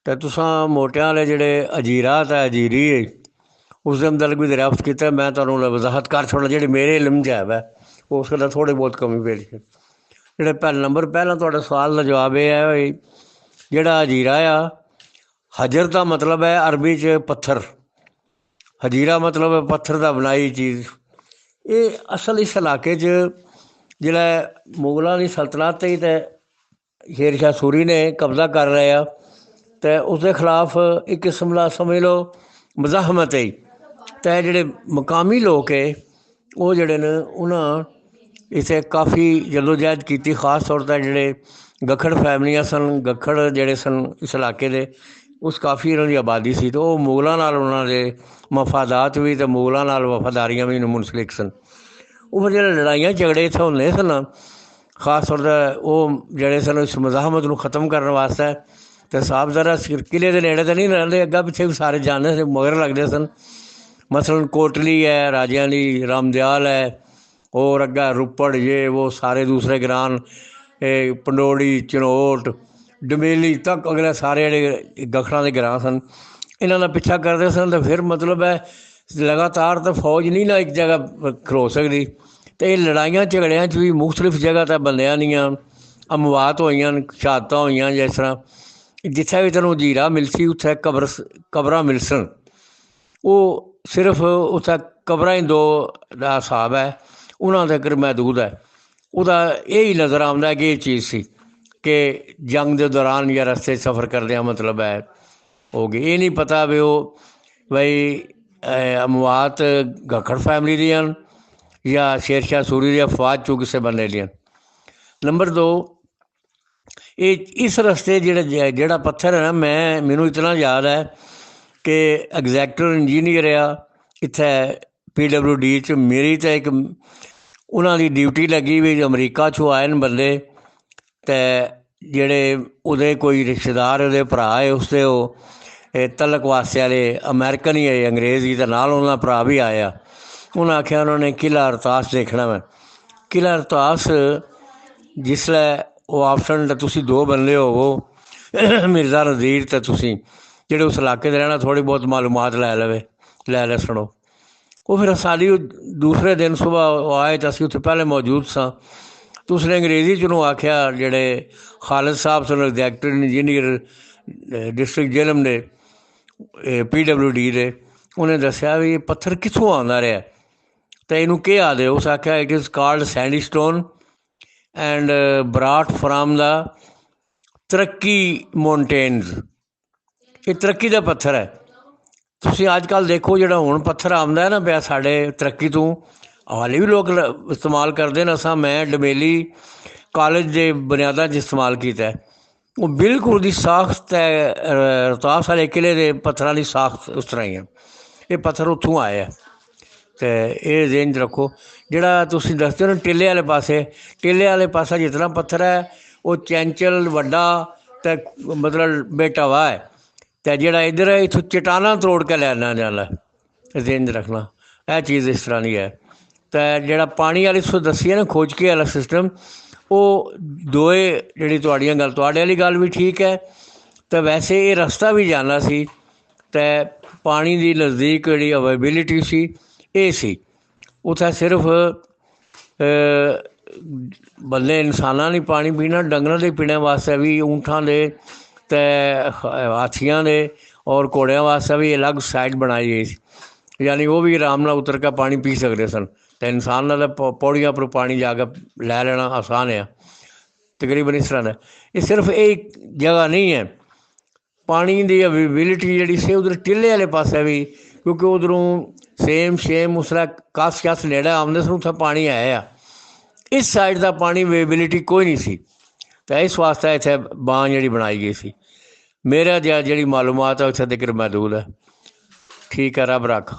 तो तुसां मोटियां वाले जेह्ड़े अजीरात है अजीरी है उसके मतलब भी दरियाफ्त किया। मैं तुहानूं वजाहत कर छोड़ा जेह्ड़ी मेरे इल्म च है उस गल्ला थोड़ी बहुत कमी पेश है। जेह्ड़े नंबर पहला तुहाडे सवाल का जवाब यह है भाई जेह्ड़ा अजीरा आ हजर का मतलब है अरबी च पत्थर, हजीरा मतलब है पत्थर का बनाई चीज़। ये असल इस इलाके जिसलै मुगलों की सल्तनत ही तो शेर शाह सूरी ने कब्जा कर लिया तो उसके खिलाफ एक किस्म का समझ लो मजाहमत है। तो जेह्ड़े मकामी लोग है वो जेह्ड़े न उन्हें इत्थे काफ़ी जदोजहद की, खास तौर पर जेह्ड़े गखड़ फैमलियां सन, गखड़ जेह्ड़े सन इस इलाके दे उस काफ़ी इन्हों की आबादी सी। तो मुगलों नाल उन्होंने मफादात भी तो मुगलों नाल वफादारियां भी मुंसलिक सन। वो फिर जो लड़ाइयाँ झगड़े इत्थे होंदे सन खास तौर पर वो जेह्ड़े सन इस मजाहमत को ख़त्म करने वास्ते तो साहबजादा किले के नेड़े तो नहीं रहिंदे, अग्गे पिछे भी सारे जानते थे, मगर लगते सन। मसलन कोटली है राजियां दी, रामदयाल है और अग्गे रुपड़ ये वो सारे दूसरे ग्रां पंडोड़ी चनोट डमेली तक अगले सारे जेह्ड़े गखड़ां दे ग्रां सन इन्हां दा पिछा करते सन। तो फिर मतलब है लगातार तो फौज नहीं ना एक जगह खलो सकती। तो ये लड़ाइयां झगड़ियां च भी मुख्तलिफ जगह तो बंदियां दियां अमवात होई, शहादतां होई, जिस तरह जिथे भी तैनूं जीरा मिलसी उत्थे कबरां मिलसन। वो सिर्फ उत्थे कबरां ही दो का हिसाब है उन्हां तक महदूद है। ਉਹਦਾ ਇਹ ਹੀ नज़र आंदा कि ये चीज़ सी कि जंग के दौरान या रस्ते सफ़र करदियां मतलब है हो गई। ये नहीं पता भी वो भाई अमवात गखड़ फैमिली दियां या शेर शाह सूरी दी फौज चों किसी बंदे दियां। नंबर दो ये इस रस्ते जेह्ड़ा पत्थर है ना मैनू इतना याद है कि एग्जैक्टर इंजीनियर आ इत्थे PWD च मेरी तो एक उन्हां दी ड्यूटी लगी भी अमरीका चों आए न बंदे ते जेह्ड़े ओहदे कोई रिश्तेदार ओहदे भरा है उसदे तलक वास्ते आह्ले अमेरिकन ही है अंग्रेज़ ही, तो नाल उन्हां दा भरा भी आया। उन्हें आख्या उन्होंने किला रतास देखना मैं। किला रतास जिसलै वो ऑप्शन तुसी दो बंदे होवो मिर्ज़ा नज़ीर ते तुसी जेह्ड़े उस इलाके दे रहना थोड़ी बहुत मालूमात लै सुनो। वो फिर सारी दूसरे दिन सुबह आए तो असीं उत्थे पहले मौजूद सां। तो उसने अंग्रेज़ी च उन्होंने आख्या जेह्ड़े खालिद साहब सन एग्जैक्टर इंजीनियर डिस्ट्रिक्ट जेलम दे PWD दे, उन्हें दस्सिया भी ये पत्थर कित्थों आंदा रहा तो इनू केह् आखदे। उस आख्या it is called Sandy stone and ब्राट from the तरक्की माउंटेन्स। ये तरक्की का पत्थर है। तुसीं अजकल देखो जेह्ड़ा हुण पत्थर आंदा है ना पिया साढ़े तरक्की तो हाले भी लोग इस्तेमाल करते हैं। असां मैं डमेली कॉलेज के बुनियादा च इस्तेमाल किया है। वो बिल्कुल उसकी साख्त है रतास आह्ले किले के पत्थरां की साख्त उस तरह ही है। ये पत्थर उत्थों आए है तो ये जेहन च रखो। जेह्ड़ा तुसीं दसदे हो ना टिल्ले आह्ले पासे, टिल्ले आह्ले पासा जितना पत्थर है वो चैंचल वड्डा ते मतलब बेटवा है तो जेह्ड़ा इधर है इत्थों चटाना तोड़ के लैना जाना जेहन च रखना। यह चीज़ इस तरह की है। तो जेह्ड़ा पानी आह्ली तुसें दस्सी है ना खोजके आह्ला सिस्टम वो दोए जेह्ड़ी तुहाड़ियां गल्ल तुहाड़े आह्ली गल्ल भी ठीक है। तो वैसे ये रस्ता भी जाना सी तो पानी की नज़दीक जी अवेबिलिटी सी ये सी। उत्थे सिर्फ बंदे इंसाना नहीं पानी पीना, डंगरां दे पीने वास्ते भी ऊँठां दे ते हाथियां दे और घोड़ियां वास्ते भी अलग साइड बनाई गई सी, यानी वो भी आराम नाल उतर के पानी पी सकते सन। तो इंसान ने तो पौड़ियां पर पानी जाके लै लेना आसान है तकरीबन इस तरह। ये सिर्फ एक जगह नहीं है, पानी की अवेबिलिटी जी सी उधर टिल्ले आह्ले पासे भी क्योंकि उधरों सेम उसलै कस नेड़े आमदे सन उत्थें पानी है। इस साइड का पानी अवेबिलिटी कोई नहीं सी तो इस वास्ते इत्थे बांध जी बनाई गई सी। मेरा जी मालूमात है उत्थे तक महदूद है। ठीक है, रब रख।